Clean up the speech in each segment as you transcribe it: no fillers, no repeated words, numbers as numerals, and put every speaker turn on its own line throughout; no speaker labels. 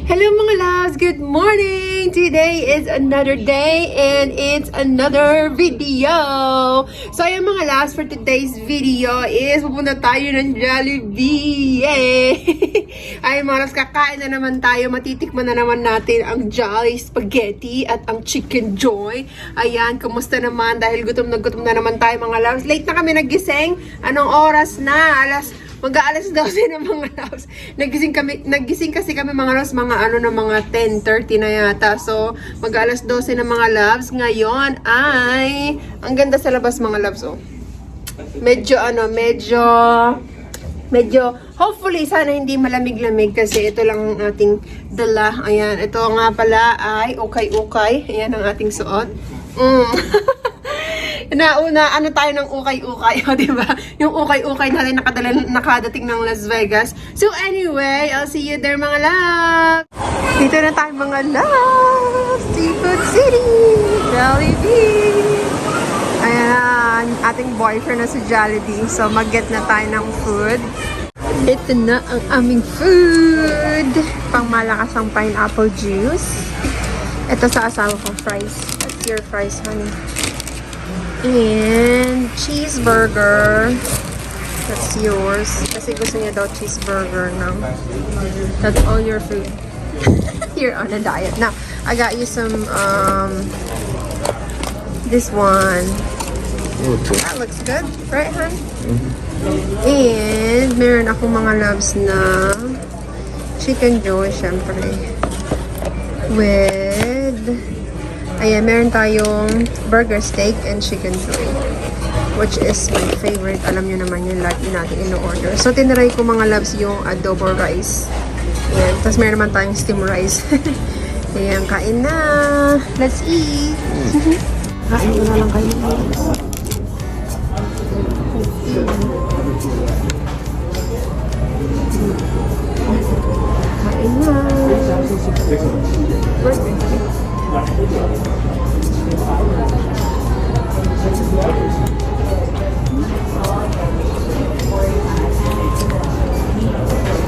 Hello mga loves! Good morning! Today is another day and it's another video! So ayun mga loves, for today's video is pupunta tayo ng Jollibee! Yay! Ayun mga loves, kakain na naman tayo. Matitikman na naman natin ang Jolly Spaghetti at ang Chicken Joy. Ayan, kumusta naman? Dahil gutom na naman tayo mga loves. Late na kami nagising. Anong oras na? Mag-aalas 12 na mga loves. Nagising kasi kami mga loves, mga mga 10:30 na yata. So, mag-aalas 12 na mga loves. Ngayon ay, ang ganda sa labas mga loves, oh. Medyo, hopefully, sana hindi malamig-lamig kasi ito lang ang ating dala. Ayan, ito nga pala ay ukay-ukay. Ayan ang ating suot. Nauna, tayo ng ukay-ukay, o diba? Yung ukay-ukay natin nakadating ng Las Vegas. So anyway, I'll see you there mga loves! Dito na tayo mga loves! Seafood City! Jollibee! Ayan, ating boyfriend na si Jollibee. So mag-get na tayo ng food. Ito na ang aming food! Pangmalakas ang pineapple juice. Ito sa asawa ko, fries. That's your fries, honey. And cheeseburger. That's yours. Kasi gusto niya daw cheeseburger now. That's all your food. You're on a diet. Now, I got you some, this one. That looks good. Right, hon? And, meron akong mga loves na Chicken Joy, syempre. With ayan, meron tayong burger steak and chicken joy, which is my favorite. Alam nyo naman yung lagi natin in-order. So, tinaray ko mga loves yung adobo rice. Ayan. Tapos, meron naman tayong steam rice. Ayan, kain na. Let's eat. Kain ko na lang kayo. Kain na.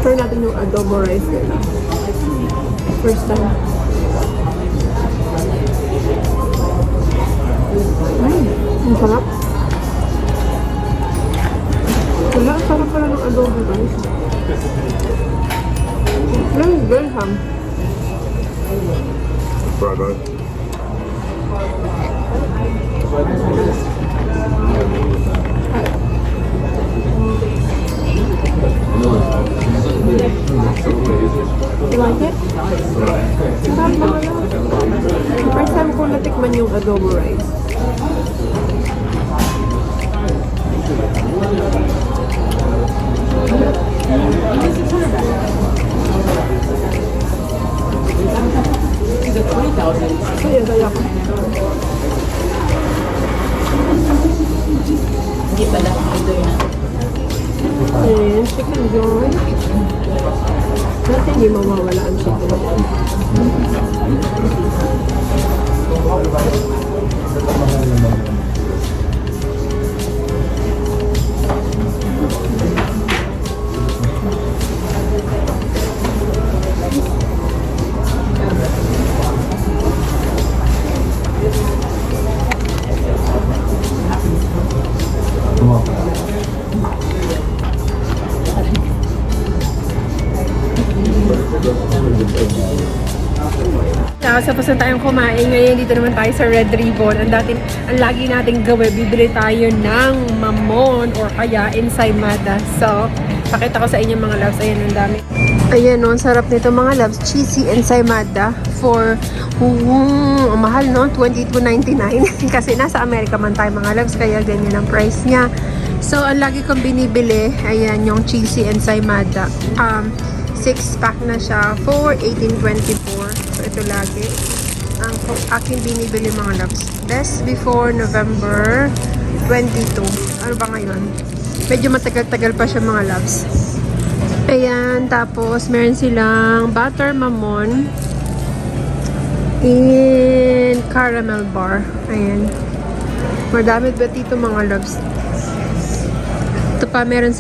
Try natin yung adobo rice nila. First time. Ang sarap. Wala, ang sarap pala ng adobo rice. Very good, ham.
Bravo.
You like it? Sarap naman yun. First time ko natikman yung adobo rice. Kaya ko.
Hindi pala ito yun.
Ayan, chicken joy. Natin hindi mawawala ang chicken joy. Tapos na tayong kumain. Ngayon dito naman tayo sa Red Ribbon. Ang lagi nating gawin, bibili tayo ng mamon or kaya ensaymada. So, pakita ko sa inyo mga loves. Ayan, ang dami. Ayan no, sarap nito mga loves. Cheesy ensaymada for, ang mahal no, $22.99. Kasi nasa Amerika man tayo mga loves, kaya ganyan ang price niya. So, ang lagi kong binibili, ayan yung cheesy ensaymada. 6-pack na siya for $18.24. So, ito lagi ang aking binibili mga loves. Best before November 22. Ano ba ngayon? Medyo matagal-tagal pa siya mga loves. Ayan, tapos meron silang butter mamon and caramel bar. Ayan. Madami ba dito mga loves? Ito pa, meron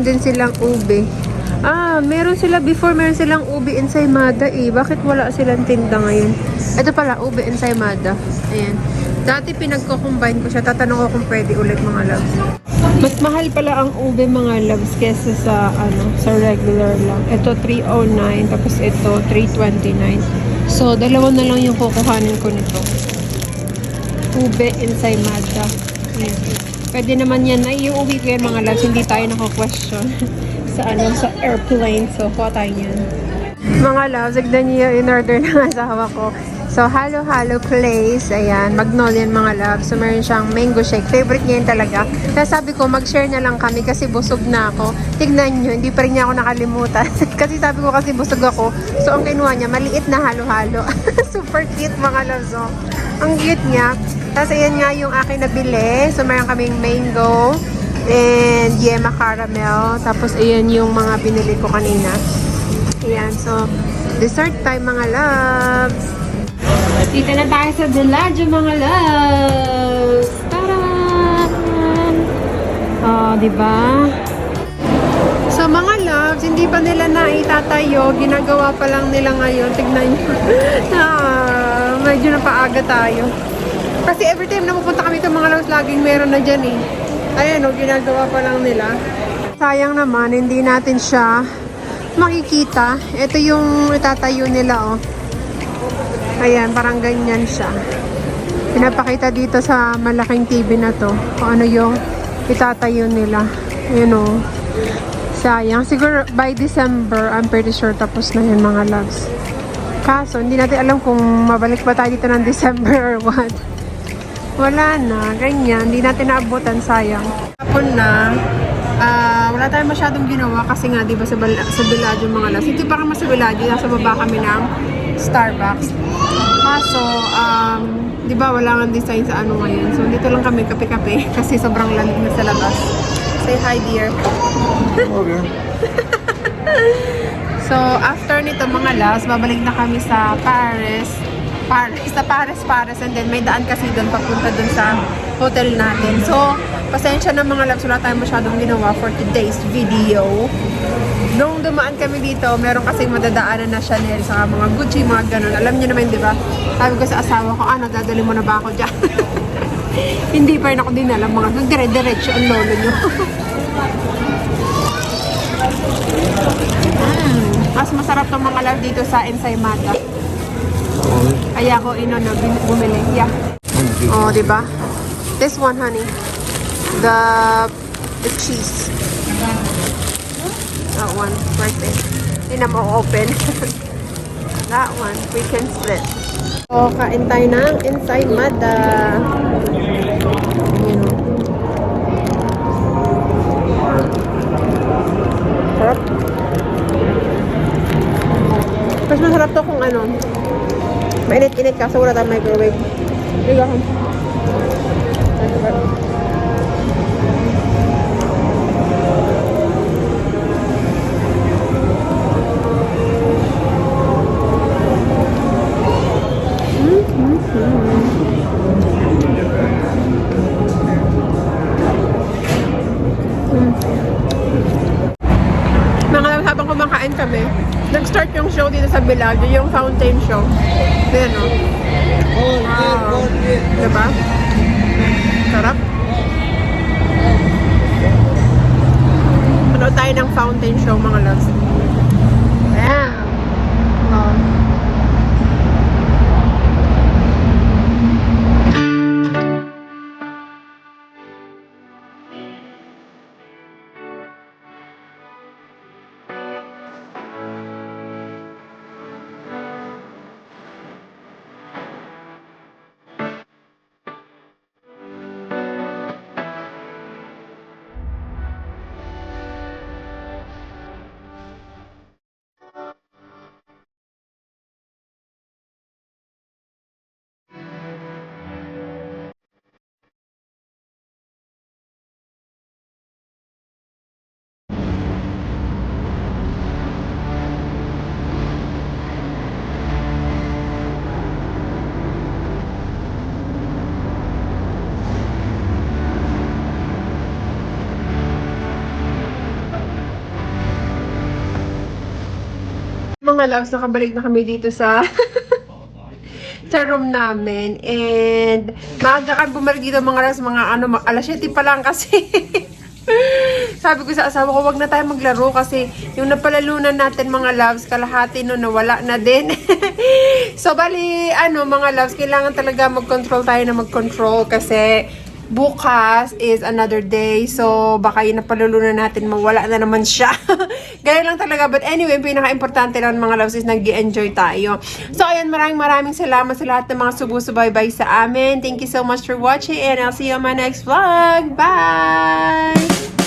din silang ube. Meron sila before, meron silang ube ensaymada eh. Bakit wala silang tinda ngayon? Ito pala, ube ensaymada. Ayan. Dati pinagko-combine ko siya. Tatanong ko kung pwede ulit mga loves. Mas mahal pala ang ube mga loves kesa sa sa regular lang. Ito 309 tapos ito 329. So dalawa na lang yung kukuhanin ko nito. Ube ensaymada. Ayan. Pwede naman yan ay iuwi ko yan mga loves. Hindi tayo nako-question sa sa airplane. So kuha tayo yan. Mga loves, tignan niyo yung in-order ng asawa ko. So, halo-halo place. Ayan, Magnolian mga loves. So, meron siyang mango shake. Favorite niya yun talaga. Kaya sabi ko, mag-share na lang kami kasi busog na ako. Tignan nyo, hindi pa rin niya ako nakalimutan. Kasi sabi ko kasi busog ako. So, ang kinuha niya, maliit na halo-halo. Super cute mga loves. Oh. Ang cute niya. Tapos, ayan nga yung akin nabili. So, meron kaming mango and yema caramel. Tapos, ayan yung mga binili ko kanina. Ayan, so, dessert time mga loves. Dito na tayo sa Bellagio mga loves. Taran! Oh, diba? So mga loves, hindi pa nila naitatayo. Ginagawa pa lang nila ngayon. Tignan nyo. Medyo napaaga tayo. Kasi every time na pupunta kami ito mga loves, laging meron na dyan eh. Ayan o, ginagawa pa lang nila. Sayang naman, hindi natin siya makikita. Ito yung itatayo nila oh. Ayan, parang ganyan siya. Pinapakita dito sa malaking TV na to kung ano yung itatayo nila. Ayan o. Sayang. Siguro by December, I'm pretty sure tapos na yun mga loves. Kaso, hindi natin alam kung mabalik ba tayo dito ng December or what. Wala na. Ganyan. Hindi natin naabutan. Sayang. Hapon na. Wala tayong masyadong ginawa kasi nga, di ba, sa Bellagio mga loves. Ito parang mas sa Bellagio. Nasa baba kami ng Starbucks. Kaso, di ba, wala nga design sa ngayon. So, dito lang kami kape-kape kasi sobrang lamig na sa labas. Say hi, dear.
Okay.
So, after nito mga loves, babalik na kami sa Paris, and then may daan kasi doon papunta doon sa hotel natin. So, pasensya na mga loves, wala tayong masyadong ginawa for today's video. Nung dumaan kami dito, meron kasing madadaanan na Chanel sa mga Gucci, mga ganun. Alam niyo naman, di ba? Sabi ko sa asawa ko, dadali mo na ba ako dyan? Hindi pa rin ako din alam, mga dire-diretso ang lolo niyo. Mas masarap tong mga love dito sa ensaymada. Kaya ako bumili. Yeah. Oh, di ba? This one, honey. The cheese. That one, right there. Hindi na ma-open. That one, we can split. So, kain tayo ng ensaymada. Yun o. Sarap. Mas masarap to kung mainit-init ka, so wala tayong microwave. Liga ko. Habang kumakain kami, nag-start yung show dito sa Bellagio, yung fountain show. Ayan o. Wow. Diba? Sarap. Ano tayo ng fountain show mga loves. Ayan. Wow. mga loves, nakabalik na kami dito sa sa room namin. And maaga kami bumalik dito mga loves, mga alas 7 pa lang kasi. Sabi ko sa asawa ko, wag na tayo maglaro kasi yung napalalunan natin mga loves, kalahati no nawala na din. So bali, mga loves, kailangan talaga mag-control tayo na mag-control kasi bukas is another day. So baka yung napalalunan natin mawala na naman siya. Gaya lang talaga. But anyway, pinaka-importante lang mga loves is nag-enjoy tayo. So ayan, maraming salamat sa lahat ng mga subusubaybay sa amin. Thank you so much for watching and I'll see you on my next vlog. Bye!